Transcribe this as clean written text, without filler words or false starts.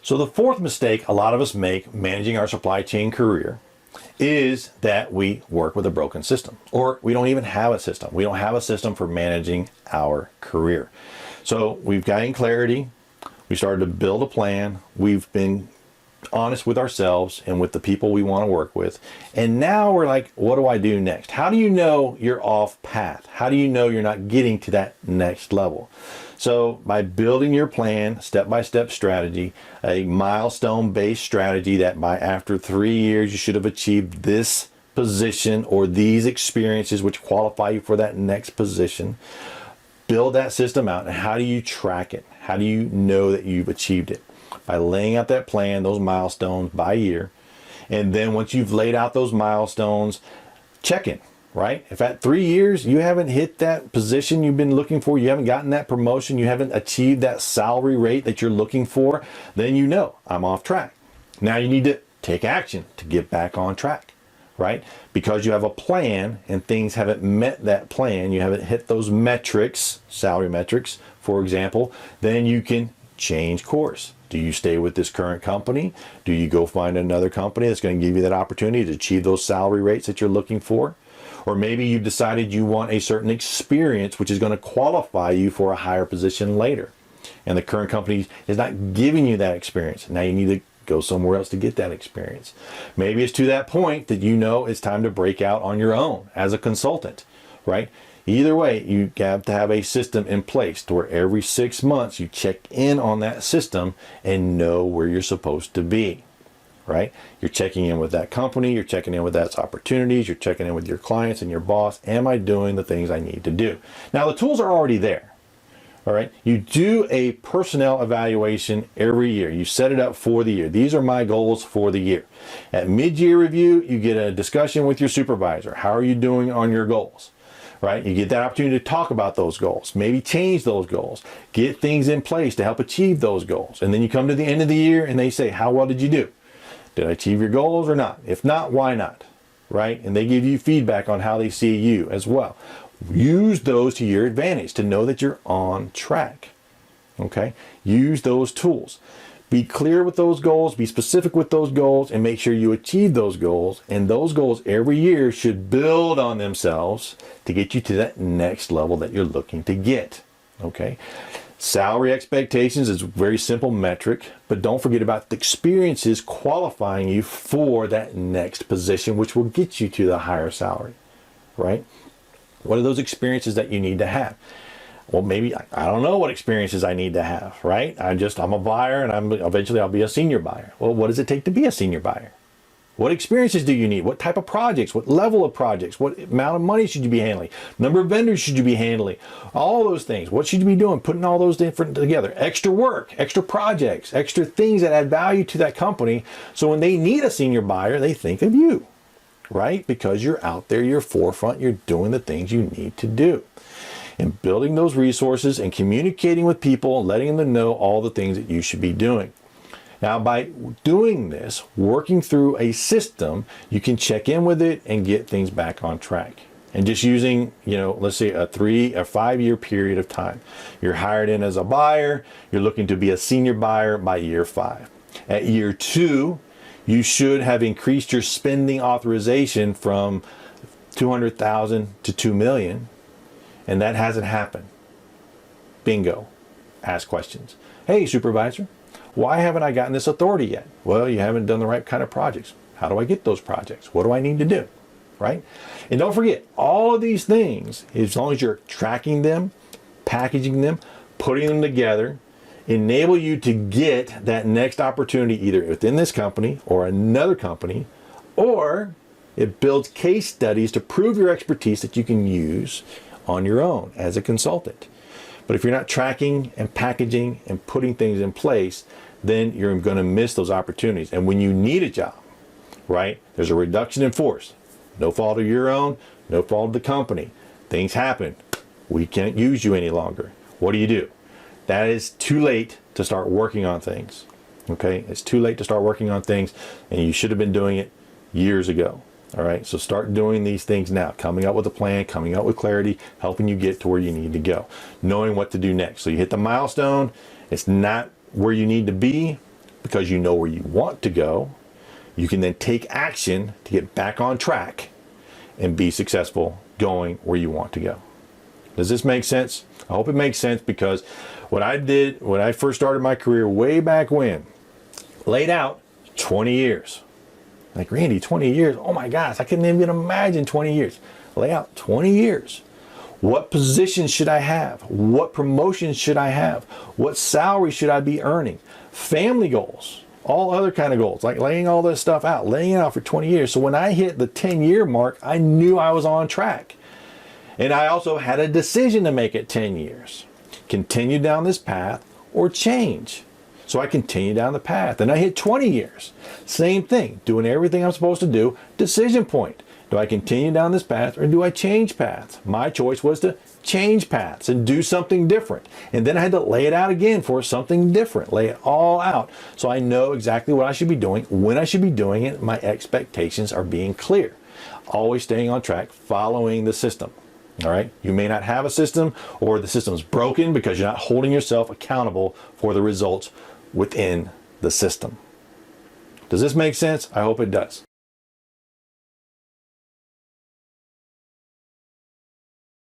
So the fourth mistake a lot of us make managing our supply chain career is that we work with a broken system, or we don't even have a system. We don't have a system for managing our career. So we've gotten clarity. We started to build a plan. We've been honest with ourselves and with the people we want to work with. And now we're like, what do I do next? How do you know you're off path? How do you know you're not getting to that next level? So by building your plan, step-by-step strategy, a milestone-based strategy that by after 3 years, you should have achieved this position or these experiences which qualify you for that next position. Build that system out. And how do you track it? How do you know that you've achieved it? By laying out that plan, those milestones by year. And then once you've laid out those milestones, check in. Right? If at 3 years you haven't hit that position you've been looking for, you haven't gotten that promotion, you haven't achieved that salary rate that you're looking for, then you know I'm off track. Now you need to take action to get back on track, right? Because you have a plan and things haven't met that plan, you haven't hit those metrics, salary metrics, for example, then you can change course. Do you stay with this current company? Do you go find another company that's going to give you that opportunity to achieve those salary rates that you're looking for? Or maybe you've decided you want a certain experience which is going to qualify you for a higher position later. And the current company is not giving you that experience. Now you need to go somewhere else to get that experience. Maybe it's to that point that you know it's time to break out on your own as a consultant, right? Either way, you have to have a system in place to where every 6 months you check in on that system and know where you're supposed to be. Right? You're checking in with that company, you're checking in with that opportunities, you're checking in with your clients and your boss. Am I doing the things I need to do? Now the tools are already there. All right. You do a personnel evaluation every year. You set it up for the year. These are my goals for the year. At mid-year review, you get a discussion with your supervisor. How are you doing on your goals? Right? You get that opportunity to talk about those goals, maybe change those goals, get things in place to help achieve those goals. And then you come to the end of the year and they say, how well did you do? Did I achieve your goals or not? If not, why not? Right? And they give you feedback on how they see you as well. Use those to your advantage to know that you're on track. Okay? Use those tools. Be clear with those goals, be specific with those goals, and make sure you achieve those goals. And those goals every year should build on themselves to get you to that next level that you're looking to get. Okay? Salary expectations is a very simple metric, but don't forget about the experiences qualifying you for that next position, which will get you to the higher salary, right? What are those experiences that you need to have? Well, maybe, I don't know what experiences I need to have, right? I'm a buyer and eventually I'll be a senior buyer. Well, what does it take to be a senior buyer? What experiences do you need? What type of projects? What level of projects? What amount of money should you be handling? Number of vendors should you be handling? All those things. What should you be doing? Putting all those different together. Extra work, extra projects, extra things that add value to that company. So when they need a senior buyer, they think of you, right? Because you're out there, you're forefront, you're doing the things you need to do. And building those resources and communicating with people, letting them know all the things that you should be doing. Now, by doing this, working through a system, you can check in with it and get things back on track. And just using, let's say a 3 or 5 year period of time. You're hired in as a buyer. You're looking to be a senior buyer by year 5. At year 2, you should have increased your spending authorization from $200,000 to $2 million. And that hasn't happened. Bingo. Ask questions. Hey, supervisor. Why haven't I gotten this authority yet? Well, you haven't done the right kind of projects. How do I get those projects? What do I need to do? Right? And don't forget, all of these things, as long as you're tracking them, packaging them, putting them together, enable you to get that next opportunity either within this company or another company, or it builds case studies to prove your expertise that you can use on your own as a consultant. But if you're not tracking and packaging and putting things in place, then you're going to miss those opportunities. And when you need a job, right, there's a reduction in force. No fault of your own, no fault of the company. Things happen. We can't use you any longer. What do? That is too late to start working on things. Okay? It's too late to start working on things, and you should have been doing it years ago. All right? So start doing these things now. Coming up with a plan, coming up with clarity, helping you get to where you need to go. Knowing what to do next. So you hit the milestone. It's not where you need to be, because you know where you want to go, you can then take action to get back on track and be successful going where you want to go. Does this make sense? I hope it makes sense, because what I did when I first started my career way back when, laid out 20 years. Like, Randy, 20 years? Oh my gosh, I couldn't even imagine 20 years. Lay out 20 years. What positions should I have? What promotions should I have? What salary should I be earning? Family goals, all other kind of goals, like laying all this stuff out, laying it out for 20 years. So when I hit the 10-year mark, I knew I was on track. And I also had a decision to make at 10 years. Continue down this path or change. So I continued down the path, and I hit 20 years. Same thing, doing everything I'm supposed to do. Decision point. Do I continue down this path, or do I change paths? My choice was to change paths and do something different. And then I had to lay it out again for something different, lay it all out. So I know exactly what I should be doing, when I should be doing it. My expectations are being clear. Always staying on track, following the system. All right. You may not have a system, or the system's broken because you're not holding yourself accountable for the results within the system. Does this make sense? I hope it does.